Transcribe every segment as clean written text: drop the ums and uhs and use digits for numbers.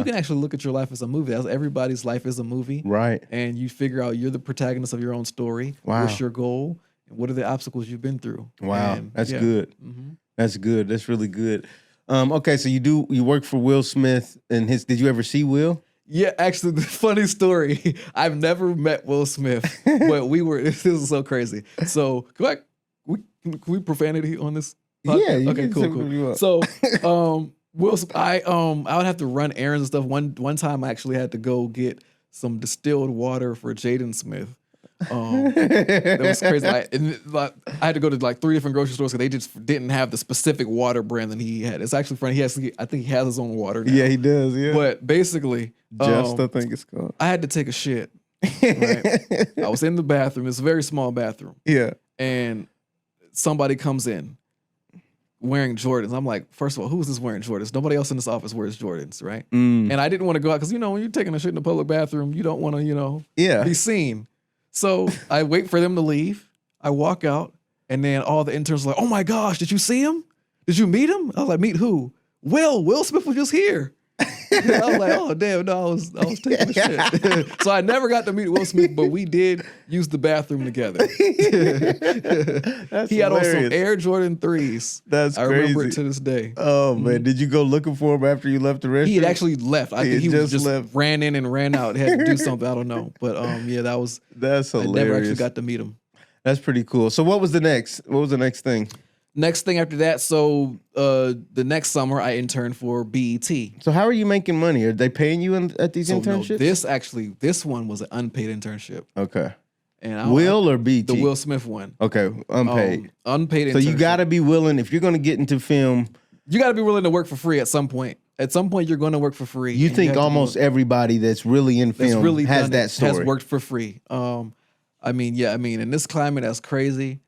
you can actually look at your life as a movie. Everybody's life is a movie. Right. And you figure out you're the protagonist of your own story. Wow. What's your goal? And what are the obstacles you've been through? Wow. And, That's good. Mm-hmm. That's good. That's really good. Okay, so you work for Will Smith and did you ever see Will? Yeah, actually, the funny story. I've never met Will Smith, but this is so crazy. So, can we profanity on this podcast? Yeah. Okay, cool. So, Will Smith, I would have to run errands and stuff. One time, I actually had to go get some distilled water for Jaden Smith. That was crazy. I had to go to like 3 different grocery stores because they just didn't have the specific water brand that he had. It's actually funny. I think he has his own water now. Yeah, he does. Yeah, but basically, I think it's called. I had to take a shit. Right? I was in the bathroom. It's a very small bathroom. Yeah, and somebody comes in wearing Jordans. I'm like, first of all, who is this wearing Jordans? Nobody else in this office wears Jordans, right? And I didn't want to go out because when you're taking a shit in a public bathroom, you don't want to be seen. So I wait for them to leave. I walk out, and then all the interns are like, "Oh my gosh, did you see him? Did you meet him?" I was like, "Meet who?" Will Smith was just here. I was like, "Oh damn, no, I was taking a shit." So I never got to meet Will Smith, but we did use the bathroom together. He had on some Air Jordan 3s. That's crazy. I remember it to this day. Oh man, did you go looking for him after you left the restaurant? He had actually left. I think he just ran in and ran out. He had to do something. I don't know, but that's hilarious. I never actually got to meet him. That's pretty cool. So what was the next thing? Next thing after that, so the next summer I interned for BET. So how are you making money? Are they paying you at these internships? No, this one was an unpaid internship. Okay. And Will or BET? The Will Smith one. Okay, unpaid. Unpaid internship. So you got to be willing, if you're going to get into film. You got to be willing to work for free at some point. At some point, you're going to work for free. You think almost everybody that's really in film has that story. Has worked for free. In this climate, that's crazy.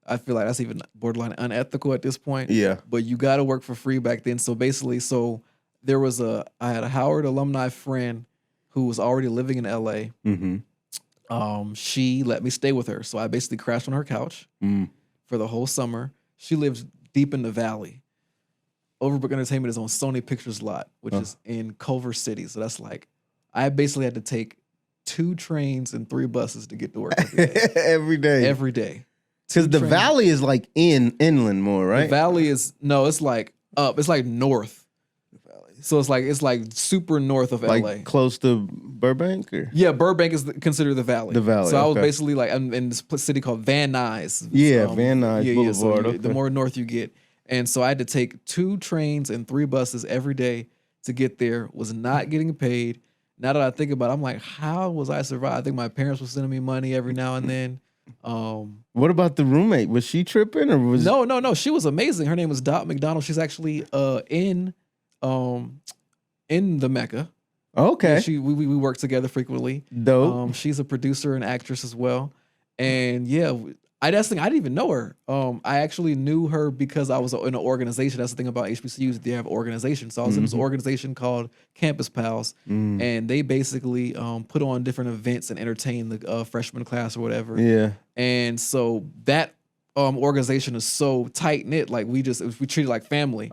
I feel like that's even borderline unethical at this point. Yeah. But you got to work for free back then. So basically, I had a Howard alumni friend who was already living in LA. Mm-hmm. She let me stay with her. So I basically crashed on her couch for the whole summer. She lives deep in the valley. Overbrook Entertainment is on Sony Pictures lot, which is in Culver City. So that's like, I basically had to take 2 trains and 3 buses to get to work every day. Every day. Because the valley is like inland more, right? The valley is it's like up. It's like north. The valley. So it's like super north of LA. Like close to Burbank? Or? Yeah, Burbank is considered the valley. The valley. So I was basically like in this city called Van Nuys. Yeah, Van Nuys Boulevard. So the more north you get. And so I had to take 2 trains and 3 buses every day to get there. Was not getting paid. Now that I think about it, I'm like, how was I survive? I think my parents were sending me money every now and then. What about the roommate? Was she tripping or was No. She was amazing. Her name was Dot McDonald. She's actually in the Mecca. Okay. Yeah, we work together frequently. Dope. She's a producer and actress as well. And yeah, that's the thing. I didn't even know her. I actually knew her because I was in an organization. That's the thing about HBCUs. They have organizations. So I was in this organization called Campus Pals, and they basically put on different events and entertain the freshman class or whatever. Yeah. And so that organization is so tight knit. Like we treat it like family.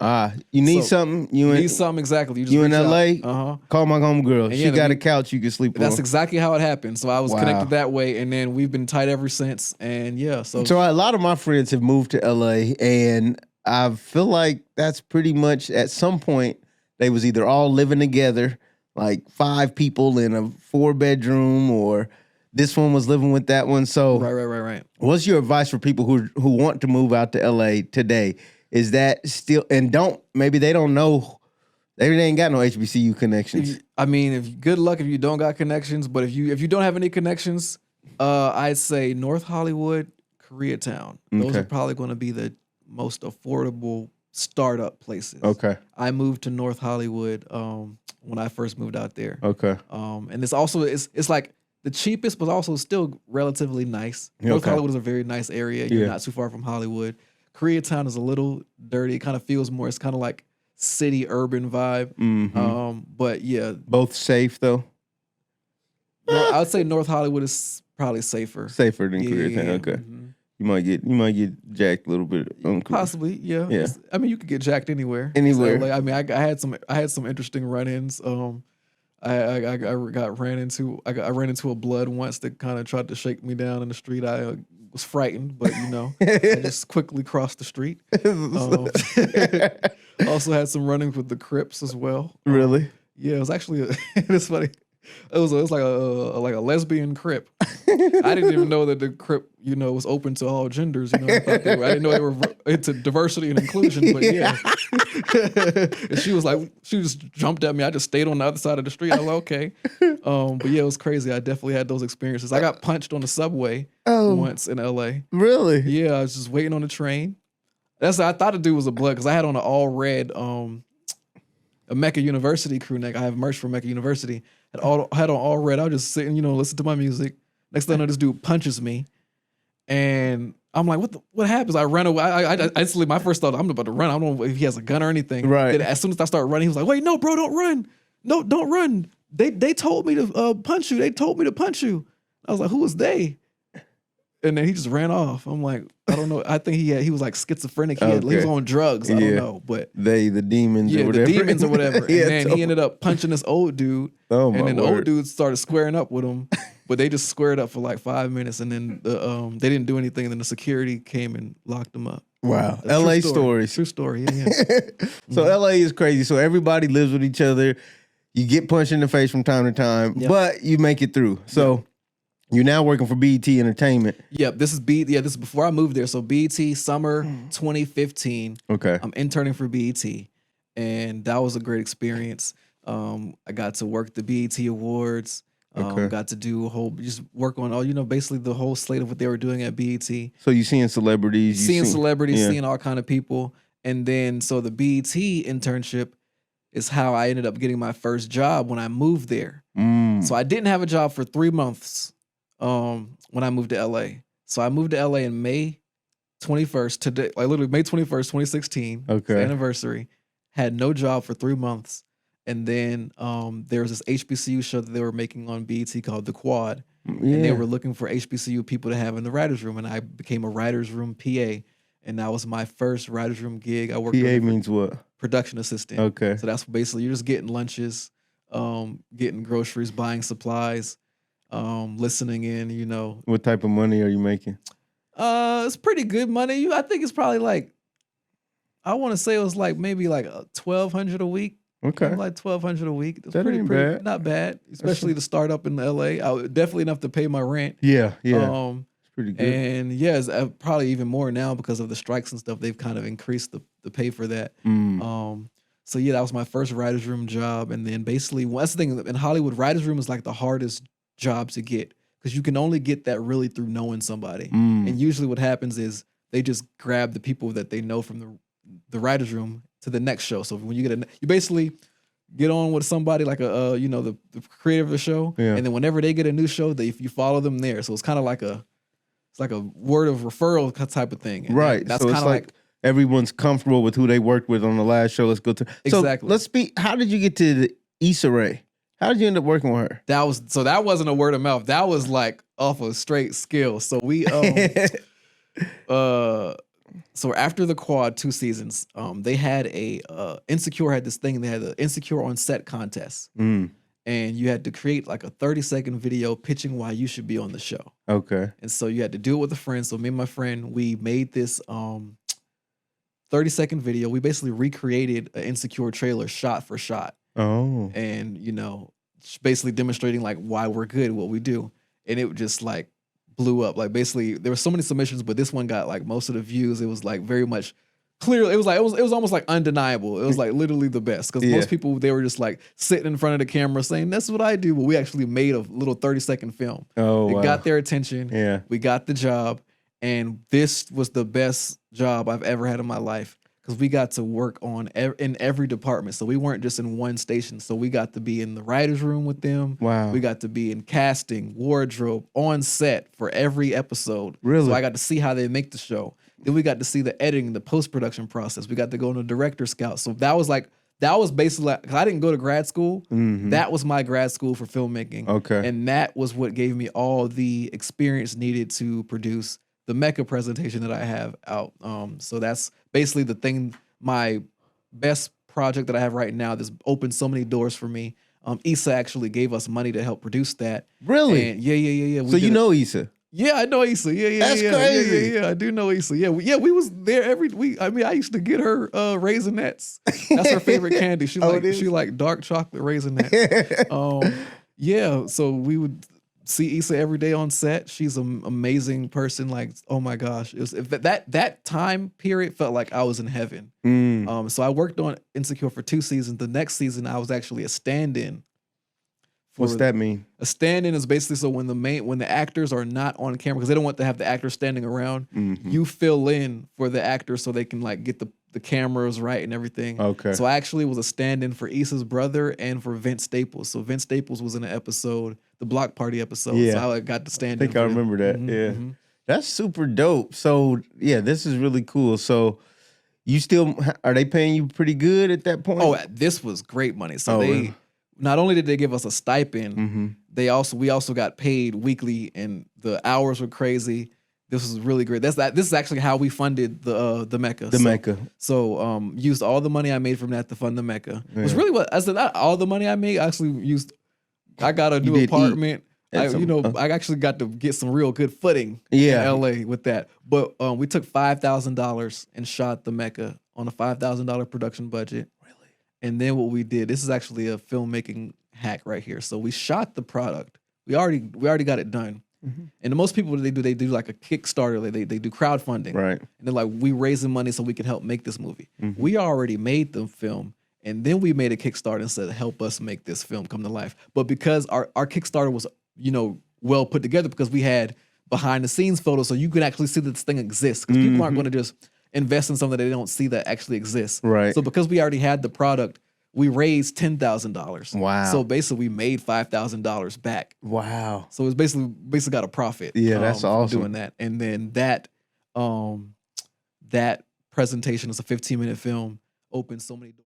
You need something. You need something exactly. You in LA? Call my homegirl. She got a couch you can sleep on. That's exactly how it happened. So I was connected that way, and then we've been tight ever since. And yeah, so a lot of my friends have moved to LA, and I feel like that's pretty much at some point they was either all living together, like 5 people in a 4-bedroom, or this one was living with that one. So right. What's your advice for people who want to move out to LA today? Is that still, and maybe they don't know, maybe they ain't got no HBCU connections. Good luck if you don't got connections, but if you don't have any connections, I'd say North Hollywood, Koreatown. Those are probably going to be the most affordable startup places. Okay. I moved to North Hollywood when I first moved out there. Okay. And it's also it's like the cheapest, but also still relatively nice. North Hollywood is a very nice area. You're not too far from Hollywood. Koreatown is a little dirty. It kind of feels more. It's kind of like city urban vibe. Mm-hmm. But yeah, both safe though. I would say North Hollywood is probably safer. Safer than Koreatown. Okay. You might get jacked a little bit. Possibly, yeah. Yeah. I mean, you could get jacked anywhere. Anywhere. So, I mean, I had some interesting run-ins. I ran into a blood once that kind of tried to shake me down in the street. I was frightened, but I just quickly crossed the street. Also had some run-ins with the Crips as well. Really? Yeah, it was actually it's funny. It was like a lesbian Crip. I didn't even know that the Crip, was open to all genders. I didn't know they were into diversity and inclusion. But yeah, and she just jumped at me. I just stayed on the other side of the street. I was like, okay. But yeah, it was crazy. I definitely had those experiences. I got punched on the subway once in LA. Really? Yeah, I was just waiting on the train. I thought the dude was a blood because I had on an all red a Mecca University crew neck. I have merch for Mecca University. Had on all red. I was just sitting, listen to my music. Next thing I know, this dude punches me, and I'm like, what happens? I run away. I instantly, my first thought, I'm about to run. I don't know if he has a gun or anything. Right. Then as soon as I start running, he was like, wait, no, bro, don't run. No, don't run. They told me to punch you. They told me to punch you. I was like, who was they? And then he just ran off. I'm like, I don't know. I think he was like schizophrenic. He was on drugs. I don't know. But the demons or whatever. The demons or whatever. And Yeah, then he ended up punching this old dude. Oh, my and then the word. old dude started squaring up with him. But they just squared up for like 5 minutes. And then they didn't do anything. And then the security came and locked them up. Wow. That's LA true stories. True story. Yeah. So LA is crazy. So everybody lives with each other. You get punched in the face from time to time, but you make it through. So you're now working for BET Entertainment. Yep, this is this is before I moved there. So BET summer 2015. Okay. I'm interning for BET, and that was a great experience. I got to work the BET Awards. Got to do just work on all, basically the whole slate of what they were doing at BET. So you seeing celebrities, seeing all kind of people, and then so the BET internship is how I ended up getting my first job when I moved there. So I didn't have a job for 3 months. When I moved to LA. So I moved to LA in May 21st, today, like literally May 21st, 2016. Okay. The anniversary. Had no job for 3 months. And then there was this HBCU show that they were making on BET called The Quad. Yeah. And they were looking for HBCU people to have in the writer's room. And I became a writer's room PA. And that was my first writer's room gig. I worked PA means what? Production assistant. Okay. So that's basically, you're just getting lunches, getting groceries, buying supplies, listening in, What type of money are you making? It's pretty good money. I think it's probably like, I want to say it was like maybe like $1,200 a week. Okay. Like $1,200 a week. It's That pretty bad. not bad, especially to start up in LA. Definitely enough to pay my rent. Yeah. It's pretty good. And it's probably even more now because of the strikes and stuff. They've kind of increased the pay for that. So that was my first writer's room job. And then basically, that's the thing in Hollywood, writer's room is like the hardest job to get because you can only get that really through knowing somebody. And usually what happens is they just grab the people that they know from the writer's room to the next show. So when you you basically get on with somebody like the creator of the show, and then whenever they get a new show, if you follow them there. So it's kind of like a word of referral type of thing. And right. That's so kind it's of like everyone's comfortable with who they worked with on the last show. Let's go to exactly. So let's speak. How did you get to the Issa Rae? How did you end up working with her? That wasn't a word of mouth. That was like off of straight skill. So we so after the Quad 2 seasons, they had Insecure had this thing. They had the Insecure on Set contest, and you had to create like a 30-second video pitching why you should be on the show. Okay. And so you had to do it with a friend. So me and my friend, we made this 30-second video. We basically recreated an Insecure trailer shot for shot. Oh. And basically demonstrating like why we're good at what we do. And it just like blew up. Like basically there were so many submissions, but this one got like most of the views. It was like very much clear. It was almost like undeniable. It was like literally the best. Because most people, they were just like sitting in front of the camera saying, that's what I do. But we actually made a little 30-second film. Oh, it got their attention. Yeah. We got the job. And this was the best job I've ever had in my life. Because we got to work in every department. So we weren't just in one station. So we got to be in the writer's room with them. Wow. We got to be in casting, wardrobe, on set for every episode. Really? So I got to see how they make the show. Then we got to see the editing, the post-production process. We got to go on a director scout. So that was basically like, 'cause I didn't go to grad school. Mm-hmm. That was my grad school for filmmaking. Okay. And that was what gave me all the experience needed to produce the Mecca presentation that I have out. So that's basically the thing, my best project that I have right now that's opened so many doors for me. Issa actually gave us money to help produce that. Really? And yeah. So you know Issa? Yeah, I know Issa. Yeah. That's crazy. Yeah, I do know Issa. Yeah, we was there every week. I mean, I used to get her Raisinets. That's her favorite candy. She like dark chocolate Raisinets. Yeah, so we would see Issa every day on set. She's an amazing person. Like, oh my gosh, it was that time period felt like I was in heaven. So I worked on Insecure for 2 seasons. The next season, I was actually a stand-in. What's that mean? A stand-in is basically so when the actors are not on camera, because they don't want to have the actors standing around, you fill in for the actors so they can like get the cameras right and everything. Okay. So I actually was a stand-in for Issa's brother and for Vince Staples. So Vince Staples was in an episode, the Block Party episode. Yeah. So I got to stand in. I think I remember that. Yeah. That's super dope. So yeah, this is really cool. So you still, are they paying you pretty good at that point? Oh, this was great money. So they not only did they give us a stipend, we also got paid weekly, and the hours were crazy. This was really great. This is actually how we funded the Mecca. Mecca. So used all the money I made from that to fund the Mecca. It was really what I said. Not all the money I made. I actually used. I got a new apartment. I actually got to get some real good footing in LA with that. But we took $5,000 and shot the Mecca on a $5,000 production budget. And then what we did, this is actually a filmmaking hack right here. So we shot the product. We already got it done. And the most people they do like a Kickstarter. They do crowdfunding. Right. And they're like, we raising money so we can help make this movie. We already made the film. And then we made a Kickstarter and said, help us make this film come to life. But because our Kickstarter was, well put together, because we had behind the scenes photos, so you could actually see that this thing exists. Because people aren't going to just invest in something that they don't see that actually exists. Right. So because we already had the product, we raised $10,000. Wow. So basically we made $5,000 back. Wow. So it's basically got a profit. Yeah, that's awesome. Doing that. And then that presentation is a 15-minute film, opened so many doors.